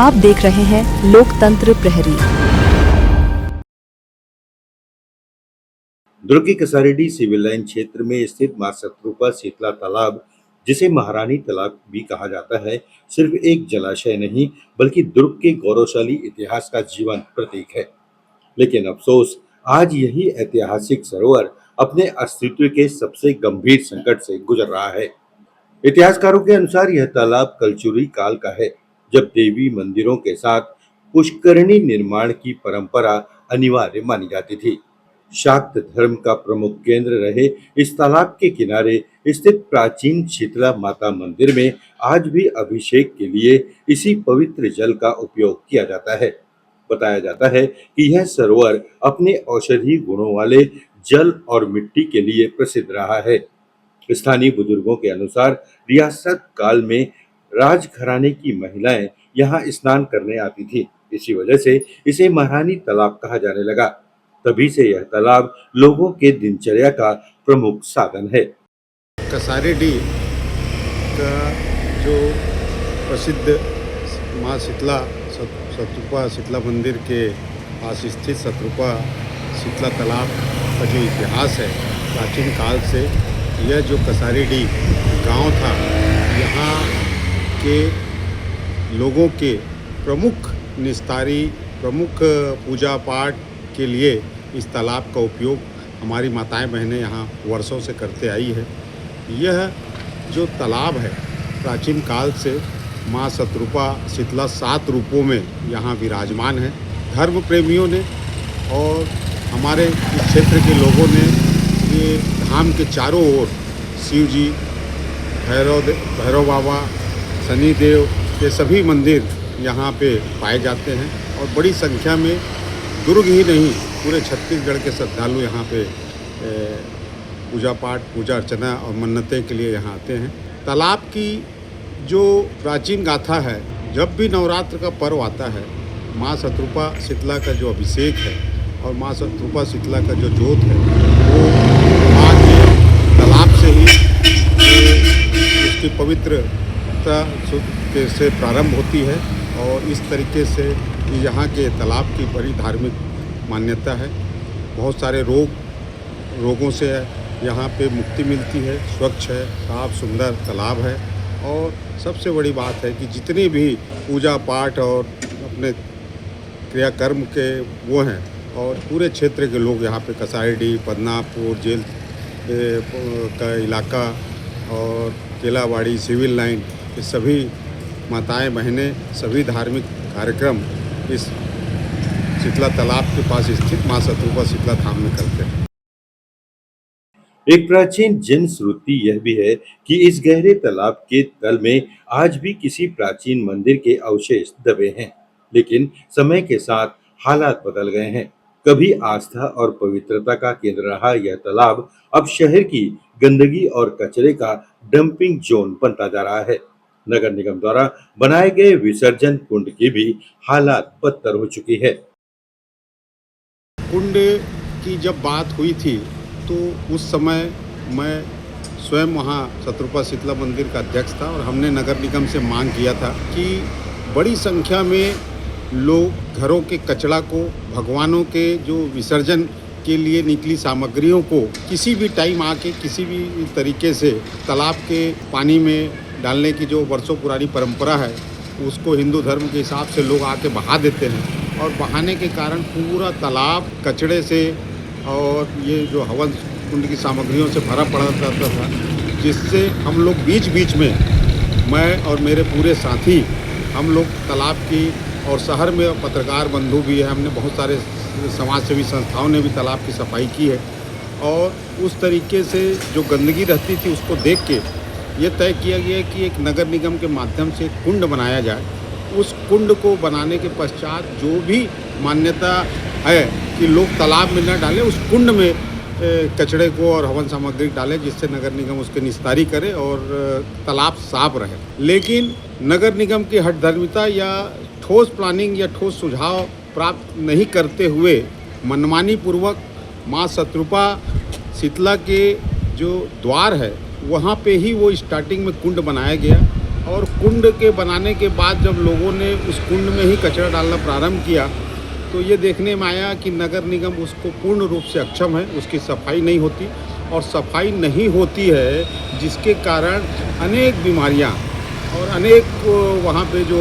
आप देख रहे हैं लोकतंत्र प्रहरी। दुर्ग के कसारेडी सिविल लाइन क्षेत्र में स्थित मां शत्रुपा शीतला तालाब, जिसे महारानी तालाब भी कहा जाता है, सिर्फ एक जलाशय नहीं बल्कि दुर्ग के गौरवशाली इतिहास का जीवंत प्रतीक है। लेकिन अफसोस, आज यही ऐतिहासिक सरोवर अपने अस्तित्व के सबसे गंभीर संकट से गुजर रहा है। इतिहासकारों के अनुसार यह तालाब कलचुरी काल का है, जब देवी मंदिरों के साथ पुष्करणी निर्माण की परंपरा अनिवार्य मानी जाती थी। शाक्त धर्म का प्रमुख केंद्र रहे इस तालाब के किनारे स्थित प्राचीन शीतला माता मंदिर में आज भी अभिषेक के लिए इसी पवित्र जल का उपयोग किया जाता है। बताया जाता है कि यह सरोवर अपने औषधीय गुणों वाले जल और मिट्टी के लिए प्रसिद्ध रहा है। स्थानीय बुजुर्गों के अनुसार रियासत काल में राजघराने की महिलाएं यहाँ स्नान करने आती थी। इसी वजह से इसे महारानी तालाब कहा जाने लगा। तभी से यह तालाब लोगों के दिनचर्या का प्रमुख साधन है। कसारेडी का जो प्रसिद्ध माँ शीतला शत्रुपा शीतला मंदिर के पास स्थित शत्रुपा शीतला तालाब का जो इतिहास है प्राचीन काल से, यह जो कसारेडी गांव था, यहाँ के लोगों के प्रमुख निस्तारी, प्रमुख पूजा पाठ के लिए इस तालाब का उपयोग हमारी माताएं बहनें यहाँ वर्षों से करते आई है। यह जो तालाब है प्राचीन काल से माँ शत्रुपा शीतला 7 रूपों में यहाँ विराजमान है। धर्म प्रेमियों ने और हमारे इस क्षेत्र के लोगों ने ये धाम के चारों ओर शिव जी, भैरव बाबा, शनिदेव के सभी मंदिर यहाँ पे पाए जाते हैं और बड़ी संख्या में दुर्ग ही नहीं पूरे छत्तीसगढ़ के श्रद्धालु यहाँ पे पूजा पाठ, पूजा अर्चना और मन्नतें के लिए यहाँ आते हैं। तालाब की जो प्राचीन गाथा है, जब भी नवरात्र का पर्व आता है, माँ शत्रुपा शीतला का जो अभिषेक है और माँ शत्रुपा शीतला का जो जोत है वो माँ के तालाब से ही उसकी पवित्रता से प्रारंभ होती है और इस तरीके से यहाँ के तालाब की बड़ी धार्मिक मान्यता है। बहुत सारे रोगों से यहाँ पे मुक्ति मिलती है। स्वच्छ है, साफ सुंदर तालाब है और सबसे बड़ी बात है कि जितने भी पूजा पाठ और अपने क्रियाकर्म के वो हैं और पूरे क्षेत्र के लोग यहाँ पे कसारेडी, बदनापुर जेल का इलाका और केलावाड़ी, सिविल लाइन, ये सभी माताएं बहनें सभी धार्मिक कार्यक्रम इस शीतला तालाब के पास स्थित माँ शत्रुपा शीतला धाम में करते हैं। एक प्राचीन जन श्रुति यह भी है कि इस गहरे तालाब के तल में आज भी किसी प्राचीन मंदिर के अवशेष दबे हैं, लेकिन समय के साथ हालात बदल गए हैं। कभी आस्था और पवित्रता का केंद्र रहा यह तालाब अब शहर की गंदगी और कचरे का डंपिंग जोन बनता जा रहा है। नगर निगम द्वारा बनाए गए विसर्जन कुंड की भी हालात बदतर हो चुकी है। कुंड की जब बात हुई थी तो उस समय मैं स्वयं वहाँ शत्रुपा शीतला मंदिर का अध्यक्ष था और हमने नगर निगम से मांग किया था कि बड़ी संख्या में लोग घरों के कचरा को, भगवानों के जो विसर्जन के लिए निकली सामग्रियों को किसी भी टाइम आके किसी भी तरीके से तालाब के पानी में डालने की जो वर्षों पुरानी परंपरा है उसको हिंदू धर्म के हिसाब से लोग आके बहा देते हैं और बहाने के कारण पूरा तालाब कचड़े से और ये जो हवन कुंड की सामग्रियों से भरा पड़ा रहता था, जिससे हम लोग बीच बीच में, मैं और मेरे पूरे साथी, हम लोग तालाब की और शहर में पत्रकार बंधु भी है, हमने बहुत सारे समाज सेवी संस्थाओं ने भी तालाब की सफाई की है और उस तरीके से जो गंदगी रहती थी उसको देख के ये तय किया गया कि एक नगर निगम के माध्यम से कुंड बनाया जाए। उस कुंड को बनाने के पश्चात जो भी मान्यता है कि लोग तालाब में न डालें, उस कुंड में कचड़े को और हवन सामग्री डालें, जिससे नगर निगम उसके निस्तारी करे और तालाब साफ रहे। लेकिन नगर निगम की हठधर्मिता या ठोस प्लानिंग या ठोस सुझाव प्राप्त नहीं करते हुए मनमानी पूर्वक माँ शत्रुपा शीतला के जो द्वार है वहाँ पे ही वो स्टार्टिंग में कुंड बनाया गया और कुंड के बनाने के बाद जब लोगों ने उस कुंड में ही कचरा डालना प्रारंभ किया तो ये देखने में आया कि नगर निगम उसको पूर्ण रूप से अक्षम है, उसकी सफाई नहीं होती और सफाई नहीं होती है जिसके कारण अनेक बीमारियां और अनेक वहाँ पे जो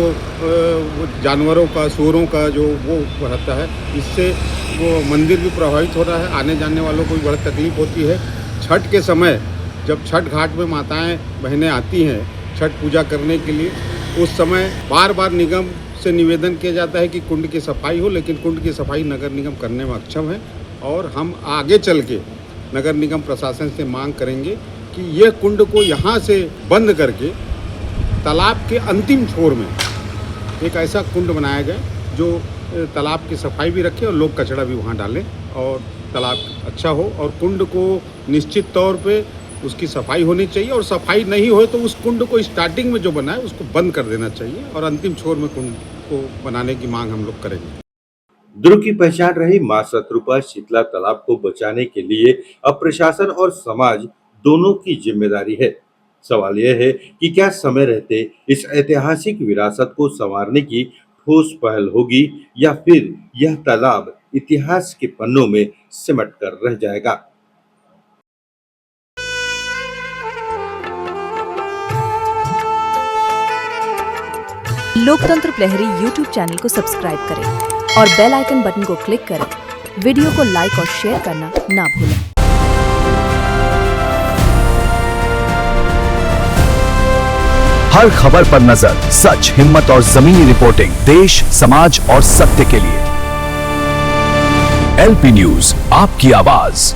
जानवरों का, सूअरों का जो वो रहता है, इससे वो मंदिर भी प्रभावित हो रहा है, आने जाने वालों को भी बड़ी तकलीफ होती है। छठ के समय जब छठ घाट में माताएं बहनें आती हैं छठ पूजा करने के लिए, उस समय बार बार निगम से निवेदन किया जाता है कि कुंड की सफाई हो, लेकिन कुंड की सफाई नगर निगम करने में अक्षम है। और हम आगे चल के नगर निगम प्रशासन से मांग करेंगे कि ये कुंड को यहाँ से बंद करके तालाब के अंतिम छोर में एक ऐसा कुंड बनाया जाए जो तालाब की सफाई भी रखे और लोग कचरा भी वहाँ डालें और तालाब अच्छा हो। और कुंड को निश्चित तौर पे उसकी सफाई होनी चाहिए और सफाई नहीं हो तो उस कुंड को स्टार्टिंग में जो बना है उसको बंद कर देना चाहिए और अंतिम छोर में कुंड को बनाने की मांग हम लोग करेंगे। दुर्ग की पहचान रही मां शत्रुपा शीतला तालाब को बचाने के लिए अब प्रशासन और समाज दोनों की जिम्मेदारी है। सवाल यह है कि क्या समय रहते इस ऐतिहासिक विरासत को संवारने की ठोस पहल होगी या फिर यह तालाब इतिहास के पन्नों में सिमट कर रह जाएगा। लोकतंत्र प्रहरी YouTube चैनल को सब्सक्राइब करें और बेल आइकन बटन को क्लिक करें। वीडियो को लाइक और शेयर करना ना भूलें। हर खबर पर नजर, सच, हिम्मत और जमीनी रिपोर्टिंग, देश, समाज और सत्य के लिए। LP न्यूज, आपकी आवाज।